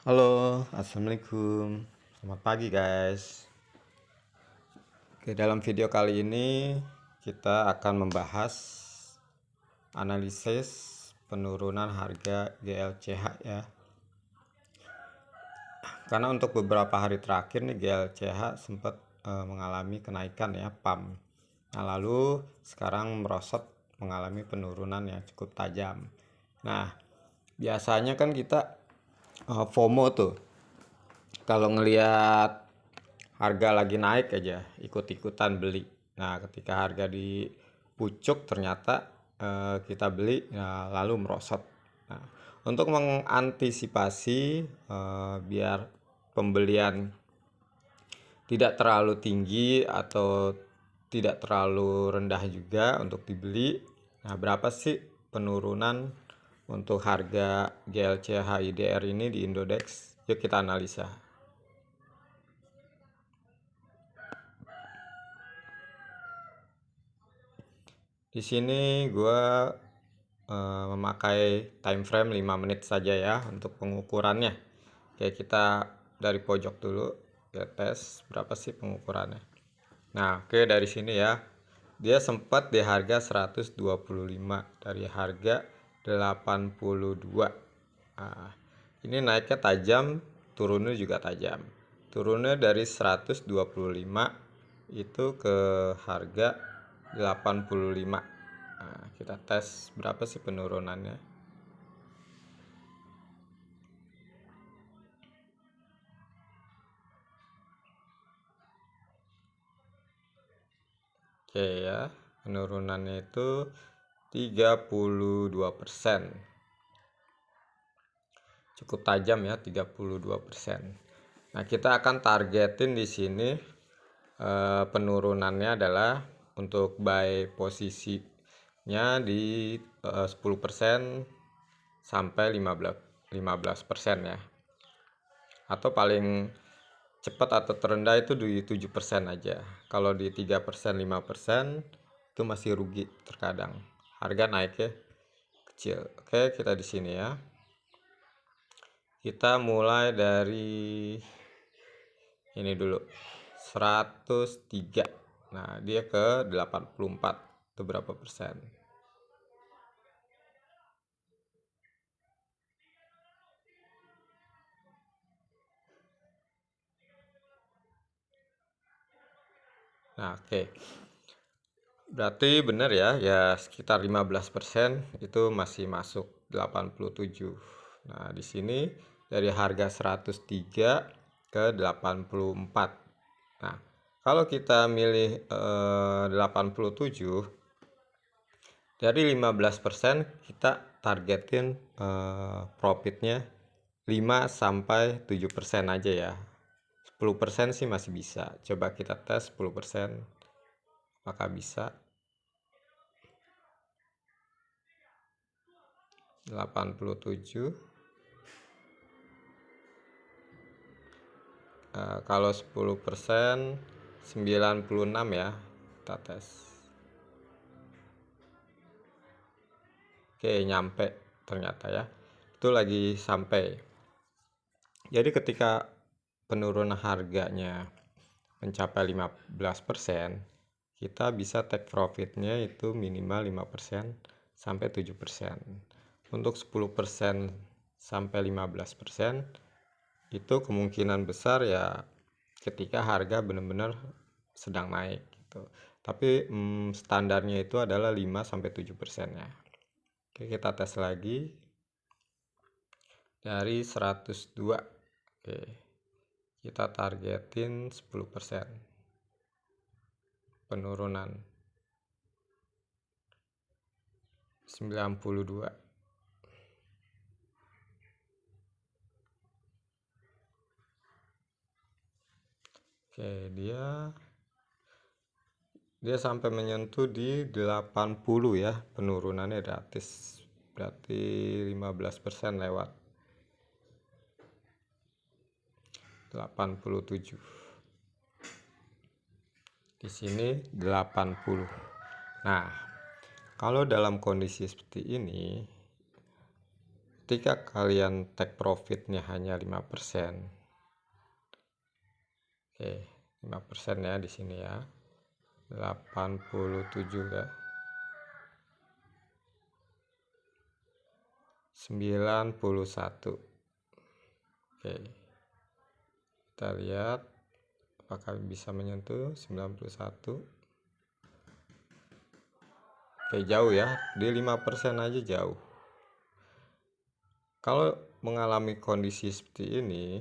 Halo, assalamualaikum. Selamat pagi, guys. Oke, dalam video kali ini kita akan membahas analisis penurunan harga GLCH ya. Karena untuk beberapa hari terakhir nih GLCH sempat mengalami kenaikan ya, pump. Nah, lalu sekarang merosot mengalami penurunan yang cukup tajam. Nah, biasanya kan kita FOMO tuh. Kalau ngelihat harga lagi naik aja ikut-ikutan beli. Nah, ketika harga di pucuk ternyata kita beli lalu merosot. Nah, untuk mengantisipasi biar pembelian tidak terlalu tinggi atau tidak terlalu rendah juga untuk dibeli. Nah, berapa sih penurunan untuk harga GLCH IDR ini di Indodex? Yuk kita analisa. Di sini gue memakai time frame 5 menit saja ya untuk pengukurannya. Oke, kita dari pojok dulu ya, tes berapa sih pengukurannya. Nah, oke, dari sini ya. Dia sempat di harga 125 dari harga 82. Nah, ini naiknya tajam, turunnya juga tajam. Turunnya dari 125 itu ke harga 85. Nah, kita tes berapa sih penurunannya. Oke ya, penurunannya itu 32%. Cukup tajam ya, 32%. Nah, kita akan targetin di sini penurunannya adalah untuk buy posisinya di 10% sampai 15% ya. Atau paling cepat atau terendah itu di 7% aja. Kalau di 3%, 5% itu masih rugi terkadang. Harga naik ya, kecil. Oke, kita di sini ya. Kita mulai dari ini dulu. 103. Nah, dia ke 84. Itu berapa persen? Nah, oke. Berarti benar ya sekitar 15% itu masih masuk 87. Nah, di sini dari harga 103 ke 84. Nah, kalau kita milih 87 dari 15% kita targetin profitnya 5 sampai 7% aja ya. 10% sih masih bisa. Coba kita tes 10%. Apakah bisa? 87. Kalau 10% 96 ya. Kita tes. Oke, nyampe ternyata ya. Itu lagi sampai. Jadi ketika penurunan harganya mencapai 15%, kita bisa take profitnya itu minimal 5% sampai 7%. Untuk 10% sampai 15% itu kemungkinan besar ya ketika harga benar-benar sedang naik gitu. Tapi standarnya itu adalah 5 sampai 7% ya. Oke, kita tes lagi dari 102. Oke. Kita targetin 10% penurunan 92. Oke, dia sampai menyentuh di 80 ya, penurunannya gratis. Berarti 15% lewat 87. Di sini 80. Nah, kalau dalam kondisi seperti ini ketika kalian take profitnya hanya 5%. Oke, 5% ya di sini ya. 87 ya. 91. Oke. Kita lihat apakah bisa menyentuh 91. Oke, jauh ya. Di 5% aja jauh. Kalau mengalami kondisi seperti ini,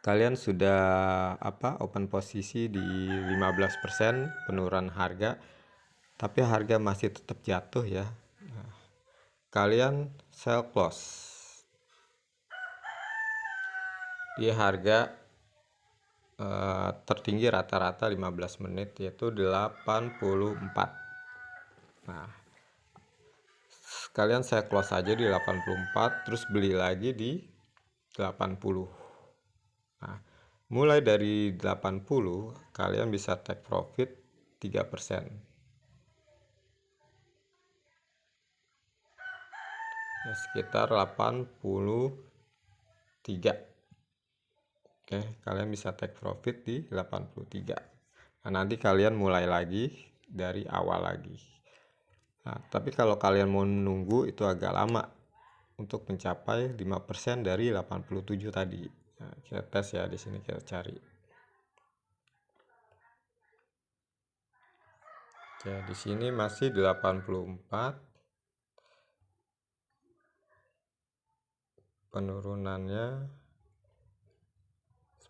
kalian sudah open posisi di 15% penurunan harga, tapi harga masih tetap jatuh ya. Nah, kalian sell close di harga tertinggi rata-rata 15 menit yaitu 84. Nah, kalian saya close aja di 84, terus beli lagi di 80. Nah, mulai dari 80 kalian bisa take profit 3%. Ya, sekitar 83. Oke, kalian bisa take profit di 83. Nah, nanti kalian mulai lagi dari awal lagi. Nah, tapi kalau kalian mau menunggu itu agak lama untuk mencapai 5% dari 87 tadi. Nah, kita tes ya, di sini kita cari. Oke, di sini masih 84. Penurunannya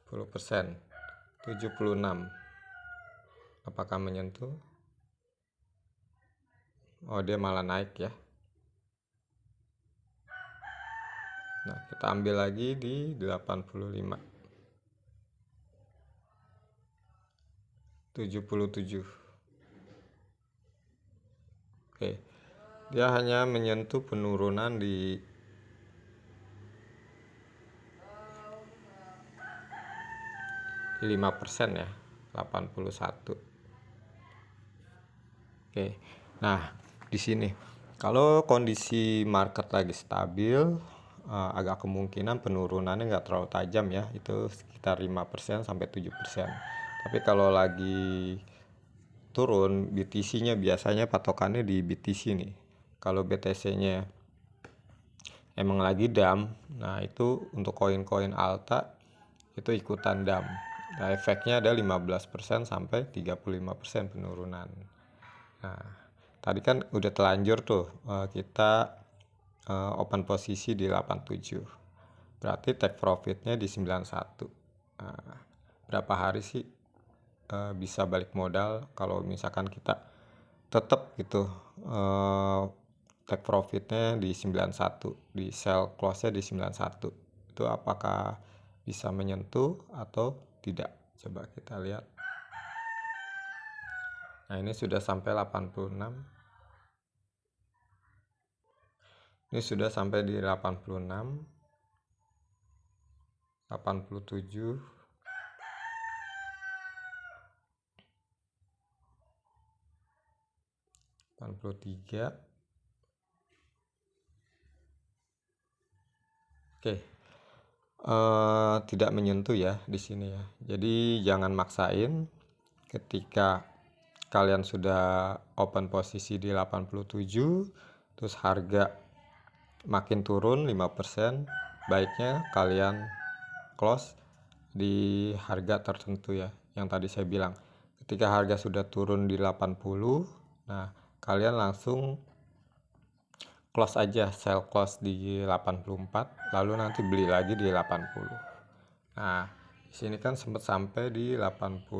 10%. 76. Apakah menyentuh? Oh, dia malah naik ya. Nah, kita ambil lagi di 85. 77. Oke. Dia hanya menyentuh penurunan di 5% ya. 81. Oke. Nah, di sini kalau kondisi market lagi stabil, agak kemungkinan penurunannya nggak terlalu tajam ya, itu sekitar 5% sampai 7%. Tapi kalau lagi turun, BTC-nya biasanya patokannya di BTC nih. Kalau BTC-nya emang lagi dump, nah itu untuk koin-koin alta itu ikutan dump. Nah, efeknya ada 15% sampai 35% penurunan. Nah, tadi kan udah telanjur tuh, kita open posisi di 87. Berarti take profitnya di 91. Nah, berapa hari sih bisa balik modal kalau misalkan kita tetap gitu take profitnya di 91, di sell close-nya di 91. Itu apakah bisa menyentuh atau tidak? Coba kita lihat. Nah, ini sudah sampai 86. Ini sudah sampai di 86, 87, 83. Oke. Tidak menyentuh ya di sini ya. Jadi jangan maksain ketika kalian sudah open posisi di 87, terus harga makin turun 5%, baiknya kalian close di harga tertentu ya. Yang tadi saya bilang, ketika harga sudah turun di 80, nah kalian langsung close aja, sell close di 84, lalu nanti beli lagi di 80. Nah, di sini kan sempat sampai di 80,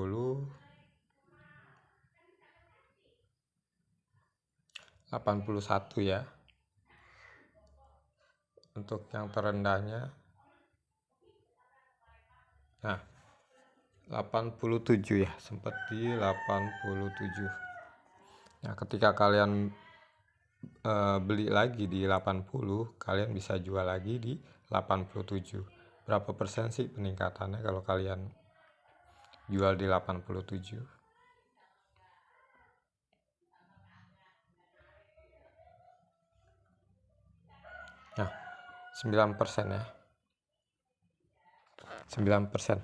81 ya. Untuk yang terendahnya. Nah, 87 ya, sempat di 87. Nah, ketika kalian beli lagi di 80, kalian bisa jual lagi di 87. Berapa persen sih peningkatannya kalau kalian jual di 87? Nah, 9% ya. 9%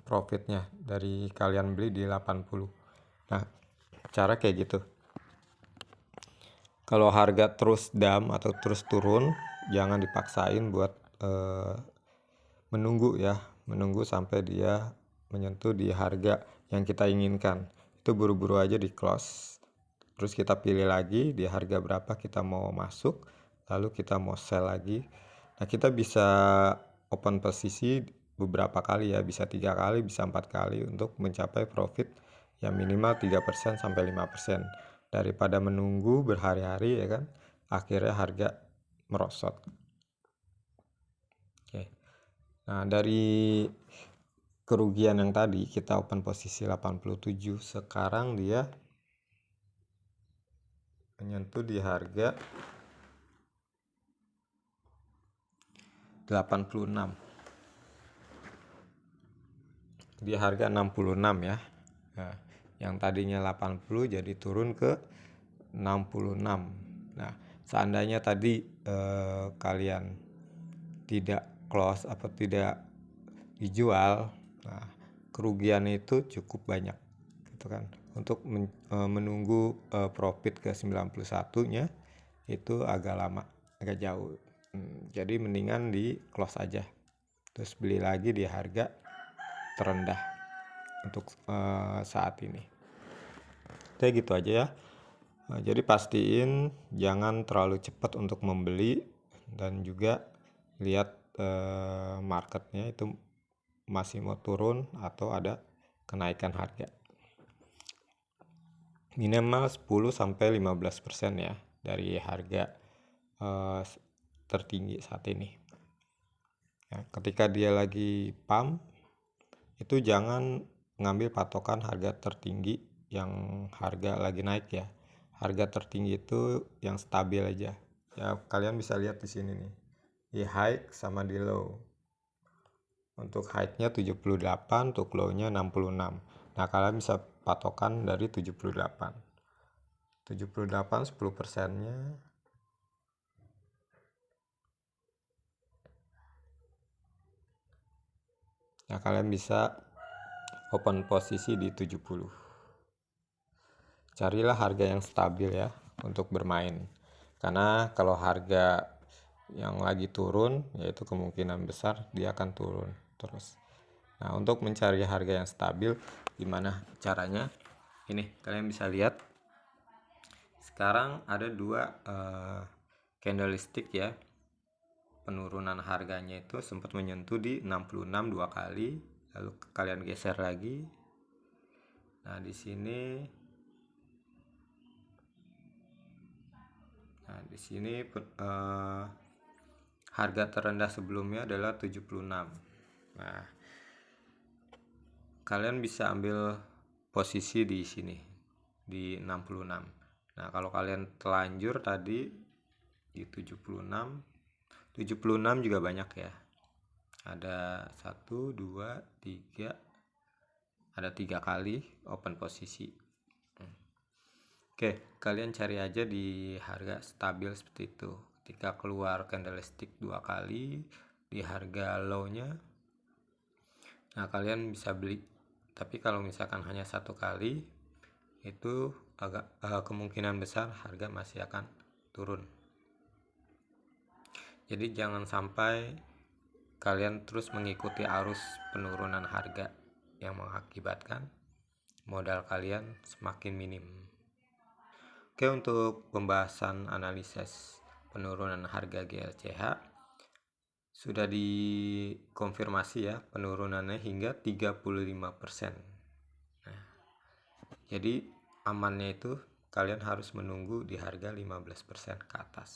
profitnya dari kalian beli di 80. Nah, cara kayak gitu. Kalau harga terus down atau terus turun, jangan dipaksain buat menunggu ya, menunggu sampai dia menyentuh di harga yang kita inginkan. Itu buru-buru aja di close. Terus kita pilih lagi di harga berapa kita mau masuk, lalu kita mau sell lagi. Nah, kita bisa open posisi beberapa kali ya, bisa 3 kali, bisa 4 kali untuk mencapai profit yang minimal 3% sampai 5%. Daripada menunggu berhari-hari ya kan, akhirnya harga merosot. Oke. Nah, dari kerugian yang tadi kita open posisi 87, sekarang dia menyentuh di harga 86. Di harga 66 ya. Nah, yang tadinya 80 jadi turun ke 66. Nah, seandainya tadi kalian tidak close atau tidak dijual, nah kerugian itu cukup banyak gitu kan. Untuk menunggu profit ke 91-nya itu agak lama, agak jauh. Jadi mendingan di close aja. Terus beli lagi di harga terendah untuk saat ini. Kayak gitu aja ya. Jadi pastiin jangan terlalu cepat untuk membeli, dan juga lihat marketnya itu masih mau turun atau ada kenaikan harga. Minimal 10-15% ya dari harga tertinggi saat ini. Ya, ketika dia lagi pump, itu jangan ngambil patokan harga tertinggi yang harga lagi naik ya. Harga tertinggi itu yang stabil aja. Ya, kalian bisa lihat di sini nih. Di high sama di low. Untuk high-nya 78, untuk low-nya 66. Nah, kalian bisa patokan dari 78. 78 10%-nya. Nah, kalian bisa open posisi di 70. Carilah harga yang stabil ya untuk bermain. Karena kalau harga yang lagi turun, yaitu kemungkinan besar dia akan turun terus. Nah, untuk mencari harga yang stabil, gimana caranya? Ini kalian bisa lihat. Sekarang ada dua candlestick ya. Penurunan harganya itu sempat menyentuh di 66 2 kali, lalu kalian geser lagi. Nah, di sini harga terendah sebelumnya adalah 76. Nah, kalian bisa ambil posisi di sini di 66. Nah, kalau kalian telanjur tadi di 76 juga banyak ya. Ada 1 2 3, ada 3 kali open posisi. Oke, kalian cari aja di harga stabil seperti itu. Ketika keluar candlestick 2 kali di harga low-nya, nah kalian bisa beli. Tapi kalau misalkan hanya 1 kali, itu agak kemungkinan besar harga masih akan turun. Jadi jangan sampai kalian terus mengikuti arus penurunan harga yang mengakibatkan modal kalian semakin minim. Oke, untuk pembahasan analisis penurunan harga GLCH sudah dikonfirmasi ya, penurunannya hingga 35%. Nah, jadi amannya itu kalian harus menunggu di harga 15% ke atas.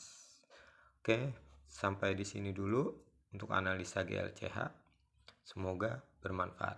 Oke, sampai di sini dulu untuk analisa GLCH. Semoga bermanfaat.